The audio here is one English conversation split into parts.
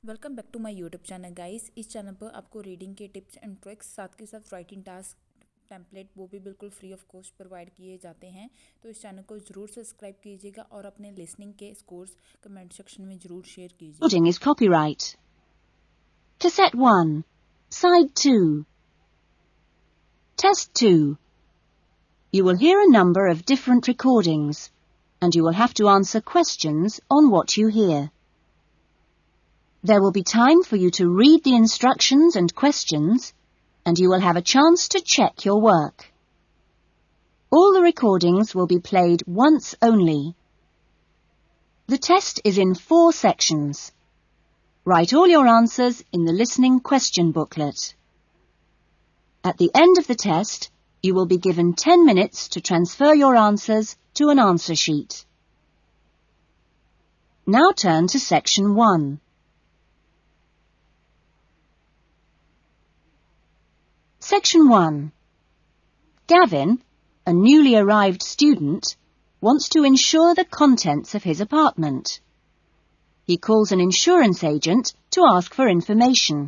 Welcome back to my YouTube channel guys. इस channel पर आपको रीडिंग के टिप्स एंड ट्रिक्स साथ के साथ राइटिंग टास्क टेम्पलेट वो भी बिल्कुल फ्री ऑफ कॉस्ट प्रोवाइड किए जाते हैं। तो इस चैनल को ज़रूर सब्सक्राइब कीजिएगा और अपने लिसनिंग के स्कोर्स कमेंट सेक्शन में ज़रूर शेयर कीजिए। Recording is copyright. Cassette 1. Side 2. Test 2. You will hear a number of different recordings, and you will have to answer questions on what you hear. There will be time for you to read the instructions and questions, and you will have a chance to check your work. All the recordings will be played once only. The test is in 4 sections. Write all your answers in the listening question booklet. At the end of the test, you will be given 10 minutes to transfer your answers to an answer sheet. Now turn to section 1. Section 1. Gavin, a newly arrived student, wants to insure the contents of his apartment. He calls an insurance agent to ask for information.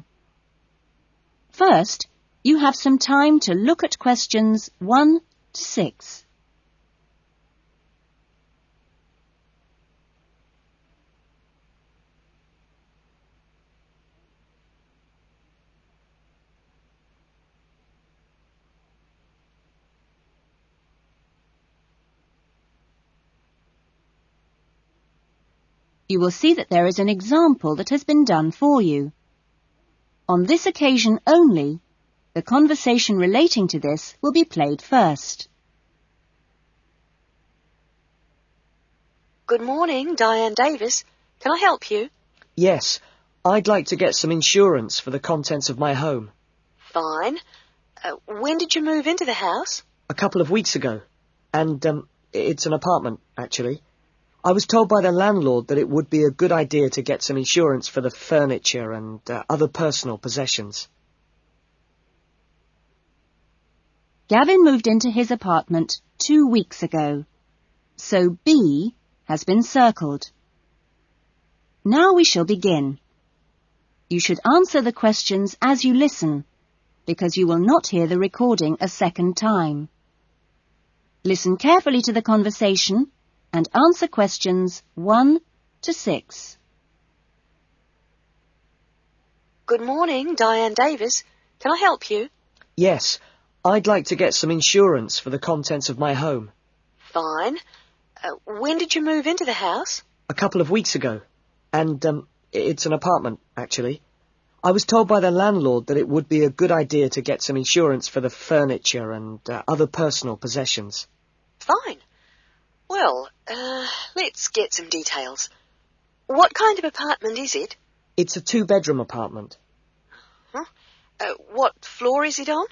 First, you have some time to look at questions 1 to 6. You will see that there is an example that has been done for you. On this occasion only, the conversation relating to this will be played first. Good morning, Diane Davis. Can I help you? Yes, I'd like to get some insurance for the contents of my home. Fine. When did you move into the house? A couple of weeks ago. And, it's an apartment, actually. I was told by the landlord that it would be a good idea to get some insurance for the furniture and other personal possessions. Gavin moved into his apartment 2 weeks ago, so B has been circled. Now we shall begin. You should answer the questions as you listen, because you will not hear the recording a second time. Listen carefully to the conversation and answer questions 1 to 6. Good morning, Diane Davis. Can I help you? Yes, I'd like to get some insurance for the contents of my home. Fine. When did you move into the house? A couple of weeks ago. And, it's an apartment, actually. I was told by the landlord that it would be a good idea to get some insurance for the furniture and other personal possessions. Fine. Well, let's get some details. What kind of apartment is it? It's a 2-bedroom apartment. Huh? What floor is it on?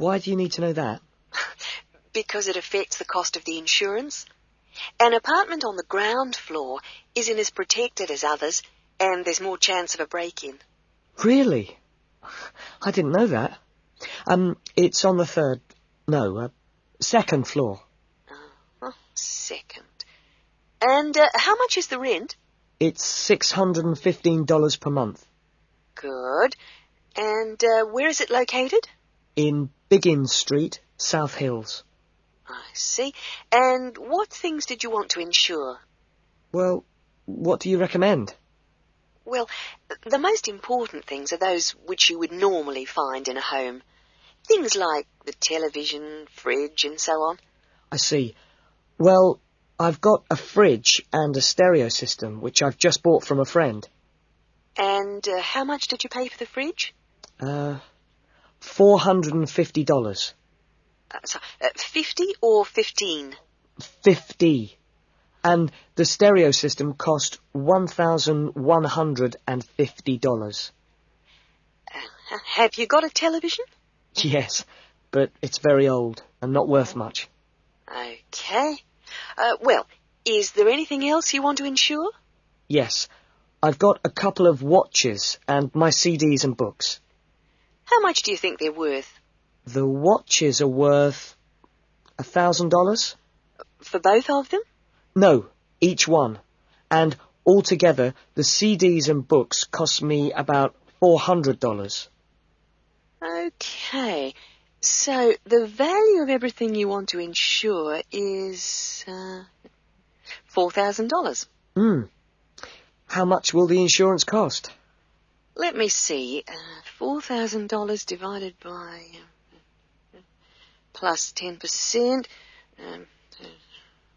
Why do you need to know that? Because it affects the cost of the insurance. An apartment on the ground floor isn't as protected as others, and there's more chance of a break-in. Really? I didn't know that. It's on the second floor. Second. And how much is the rent? It's $615 per month. Good. And where is it located? In Biggin Street, South Hills. I see. And what things did you want to insure? Well, what do you recommend? Well, the most important things are those which you would normally find in a home. Things like the television, fridge, and so on. I see. Well, I've got a fridge and a stereo system, which I've just bought from a friend. And how much did you pay for the fridge? $450. 50 or 15? 50. And the stereo system cost $1,150. Have you got a television? Yes, but it's very old and not worth much. Okay. Well, is there anything else you want to insure? Yes, I've got a couple of watches and my CDs and books. How much do you think they're worth? The watches are worth $1,000. For both of them? No, each one. And Altogether, the CDs and books cost me about $400. Okay. So the value of everything you want to insure is $4,000. How much will the insurance cost? Let me see. $4,000 divided by plus 10%.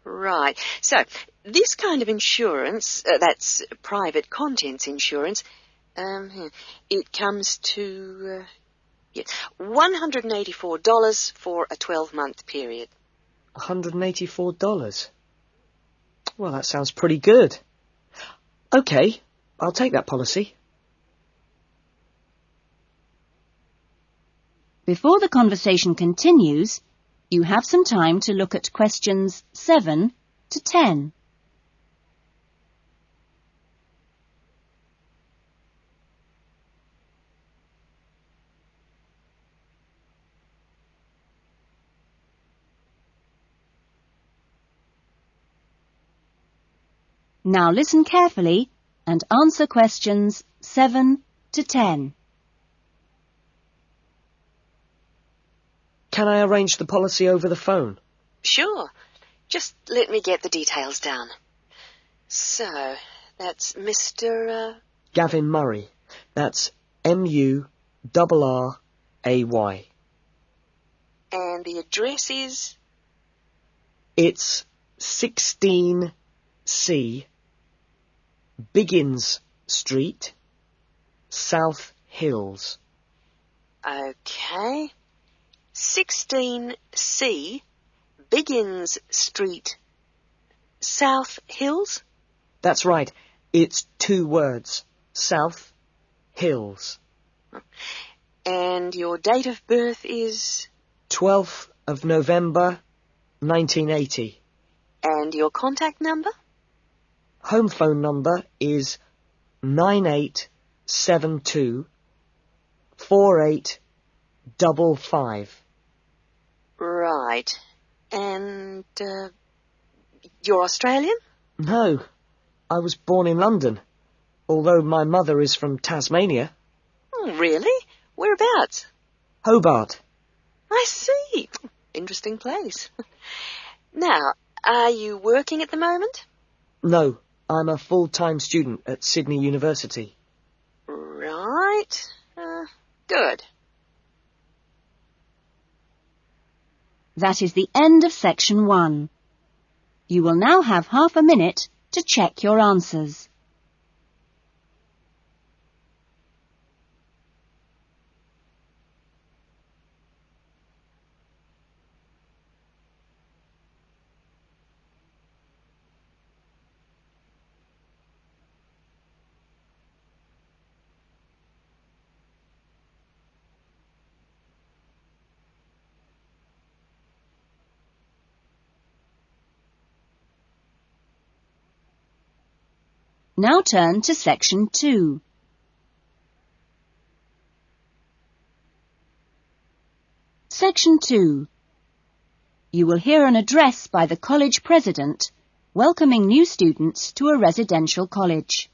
Right. So this kind of insurance, that's private contents insurance, it comes to $184 for a 12-month period. $184? Well, that sounds pretty good. Okay, I'll take that policy. Before the conversation continues, you have some time to look at questions 7 to 10. Now listen carefully and answer questions 7 to 10. Can I arrange the policy over the phone? Sure. Just let me get the details down. So, that's Mr. Gavin Murray. That's Murray. And the address is? It's 16C, Biggins Street, South Hills. Okay. 16C, Biggins Street, South Hills? That's right. It's 2 words. South Hills. And your date of birth is? 12th of November, 1980. And your contact number? Home phone number is 9872 4855. Right. And, you're Australian? No, I was born in London, although my mother is from Tasmania. Oh, really? Whereabouts? Hobart. I see. Interesting place. Now, are you working at the moment? No, I'm a full-time student at Sydney University. Right. Good. That is the end of section 1. You will now have half a minute to check your answers. Now turn to section 2. Section 2. You will hear an address by the college president welcoming new students to a residential college.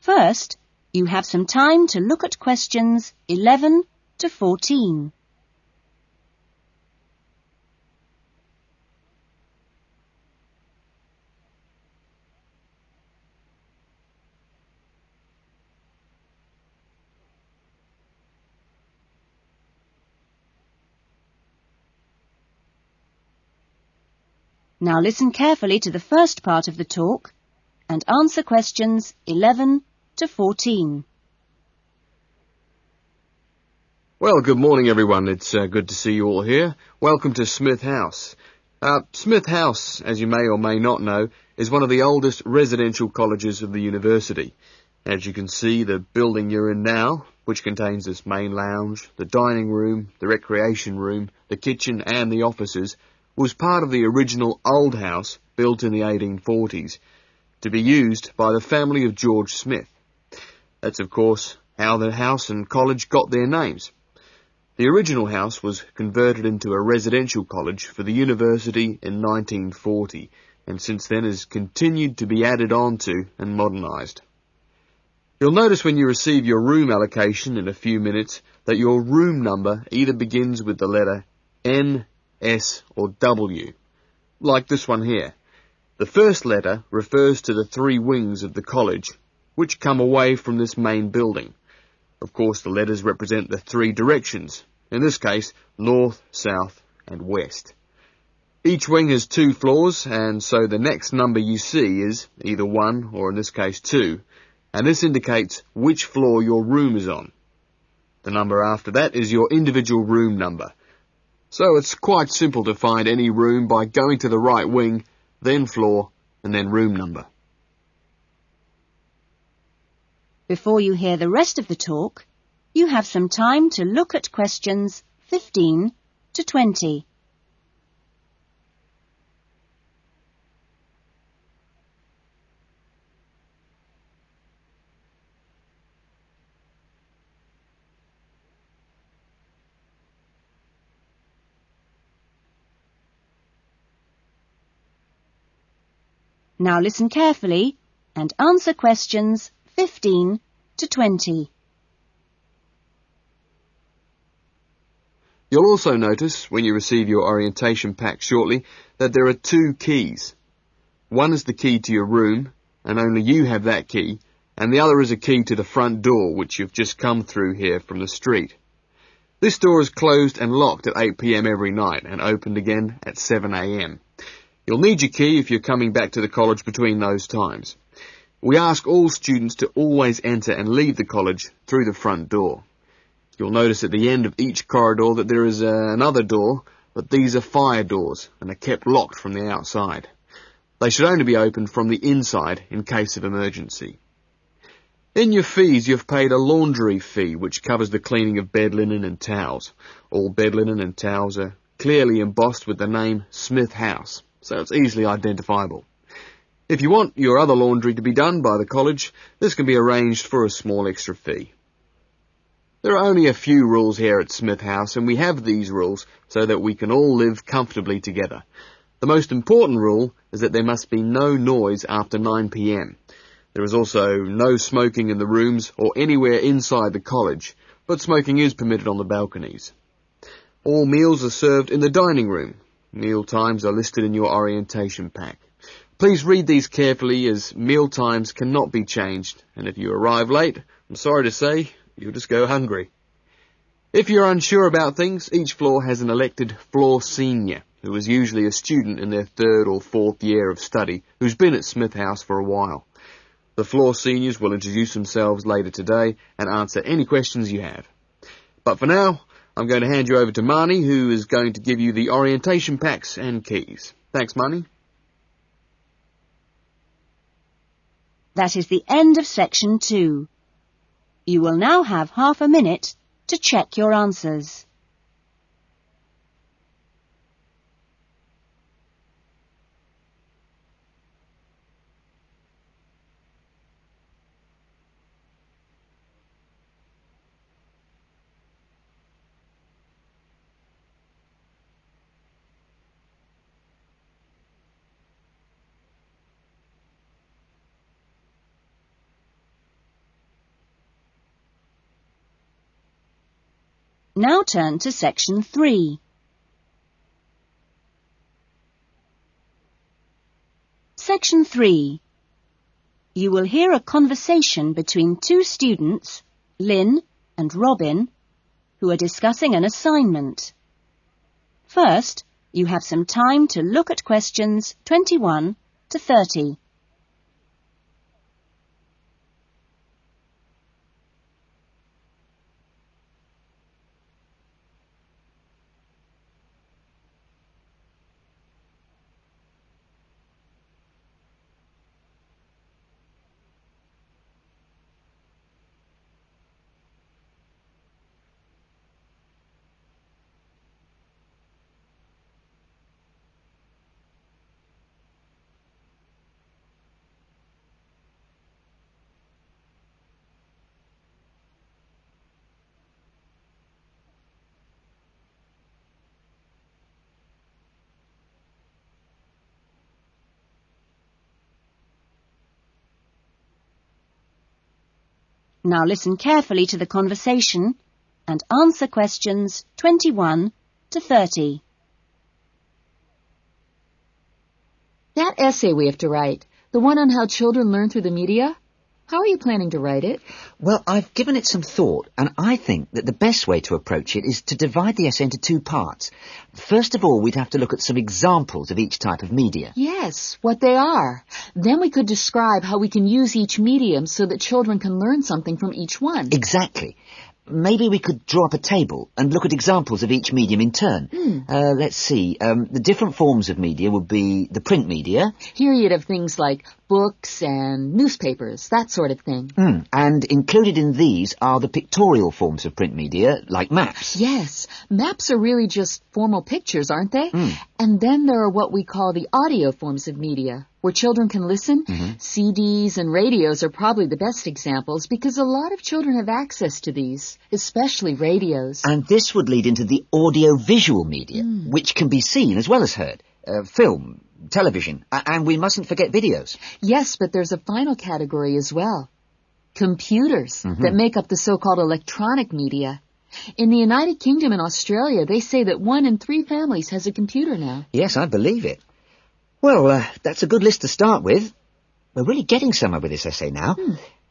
First, you have some time to look at questions 11 to 14. Now listen carefully to the first part of the talk and answer questions 11 to 14. Well, good morning, everyone. It's good to see you all here. Welcome to Smith House. Smith House, as you may or may not know, is one of the oldest residential colleges of the university. As you can see, the building you're in now, which contains this main lounge, the dining room, the recreation room, the kitchen and the offices, was part of the original old house built in the 1840s to be used by the family of George Smith. That's, of course, how the house and college got their names. The original house was converted into a residential college for the university in 1940, and since then has continued to be added on to and modernised. You'll notice when you receive your room allocation in a few minutes that your room number either begins with the letter N, S or W, like this one here. The first letter refers to the 3 wings of the college, which come away from this main building. Of course, the letters represent the 3 directions, in this case, north, south and west. Each wing has 2 floors, and so the next number you see is either 1 or in this case 2, and this indicates which floor your room is on. The number after that is your individual room number. So it's quite simple to find any room by going to the right wing, then floor, and then room number. Before you hear the rest of the talk, you have some time to look at questions 15 to 20. Now listen carefully and answer questions 15 to 20. You'll also notice, when you receive your orientation pack shortly, that there are 2 keys. One is the key to your room, and only you have that key, and the other is a key to the front door, which you've just come through here from the street. This door is closed and locked at 8 p.m. every night, and opened again at 7 a.m. You'll need your key if you're coming back to the college between those times. We ask all students to always enter and leave the college through the front door. You'll notice at the end of each corridor that there is another door, but these are fire doors and are kept locked from the outside. They should only be opened from the inside in case of emergency. In your fees, you've paid a laundry fee, which covers the cleaning of bed linen and towels. All bed linen and towels are clearly embossed with the name Smith House, so it's easily identifiable. If you want your other laundry to be done by the college, this can be arranged for a small extra fee. There are only a few rules here at Smith House, and we have these rules so that we can all live comfortably together. The most important rule is that there must be no noise after 9 p.m. There is also no smoking in the rooms or anywhere inside the college, but smoking is permitted on the balconies. All meals are served in the dining room. Meal times are listed in your orientation pack. Please read these carefully, as meal times cannot be changed, and if you arrive late, I'm sorry to say, you'll just go hungry. If you're unsure about things, each floor has an elected floor senior, who is usually a student in their 3rd or 4th year of study, who's been at Smith House for a while. The floor seniors will introduce themselves later today and answer any questions you have. But for now, I'm going to hand you over to Marnie, who is going to give you the orientation packs and keys. Thanks, Marnie. That is the end of section 2. You will now have half a minute to check your answers. Now turn to section 3. Section 3. You will hear a conversation between 2 students, Lynn and Robin, who are discussing an assignment. First, you have some time to look at questions 21 to 30. Now listen carefully to the conversation and answer questions 21 to 30. That essay we have to write, the one on how children learn through the media, how are you planning to write it? Well, I've given it some thought, and I think that the best way to approach it is to divide the essay into two parts. First of all, we'd have to look at some examples of each type of media. Yes, what they are. Then we could describe how we can use each medium so that children can learn something from each one. Exactly. Maybe we could draw up a table and look at examples of each medium in turn. Let's see. The different forms of media would be the print media. Here you'd have things like books and newspapers, that sort of thing. And included in these are the pictorial forms of print media, like maps. Yes, maps are really just formal pictures, aren't they? And then there are what we call the audio forms of media, where children can listen. CDs and radios are probably the best examples because a lot of children have access to these, especially radios. And this would lead into the audio-visual media, which can be seen as well as heard. Film, television, and we mustn't forget videos. Yes, but there's a final category as well. Computers that make up the so-called electronic media. In the United Kingdom and Australia, they say that 1 in 3 families has a computer now. Yes, I believe it. Well, that's a good list to start with. We're really getting somewhere with this essay now.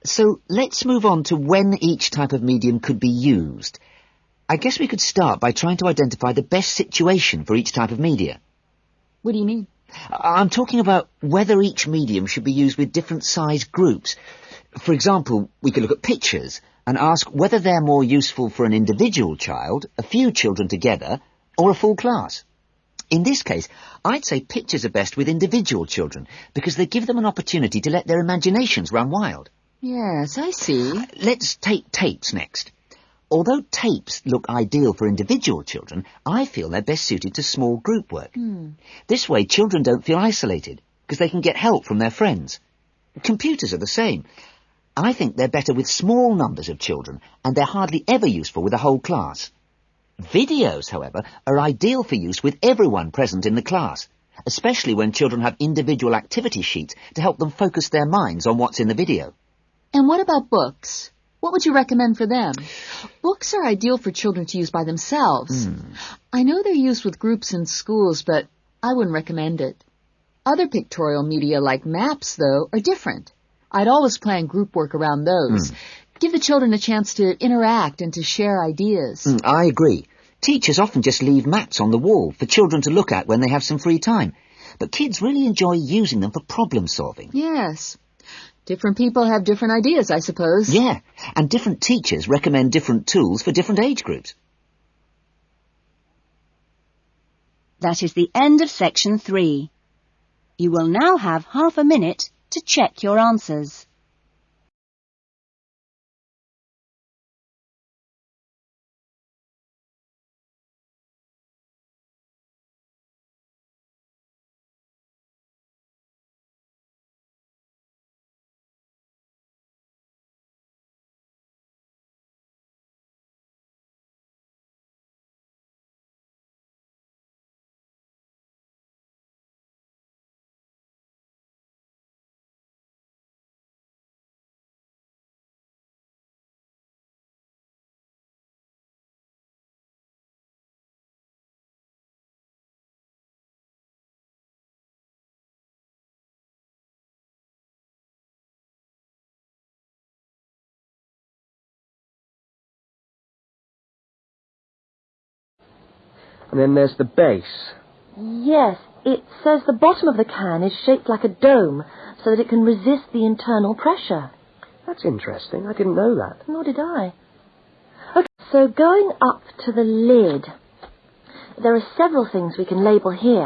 So let's move on to when each type of medium could be used. I guess we could start by trying to identify the best situation for each type of media. What do you mean? I'm talking about whether each medium should be used with different size groups. For example, we could look at pictures and ask whether they're more useful for an individual child, a few children together, or a full class. In this case, I'd say pictures are best with individual children because they give them an opportunity to let their imaginations run wild. Yes, I see. Let's take tapes next. Although tapes look ideal for individual children, I feel they're best suited to small group work. This way, children don't feel isolated because they can get help from their friends. Computers are the same. I think they're better with small numbers of children, and they're hardly ever useful with a whole class. Videos, however, are ideal for use with everyone present in the class, especially when children have individual activity sheets to help them focus their minds on what's in the video. And what about books? What would you recommend for them? Books are ideal for children to use by themselves. I know they're used with groups in schools, but I wouldn't recommend it. Other pictorial media like maps, though, are different. I'd always plan group work around those. Give the children a chance to interact and to share ideas. I agree. Teachers often just leave maps on the wall for children to look at when they have some free time. But kids really enjoy using them for problem solving. Yes. Different people have different ideas, I suppose. Yeah, and different teachers recommend different tools for different age groups. That is the end of section 3. You will now have half a minute to check your answers. And then there's the base. Yes, it says the bottom of the can is shaped like a dome so that it can resist the internal pressure. That's interesting. I didn't know that. Nor did I. Okay, so going up to the lid, there are several things we can label here.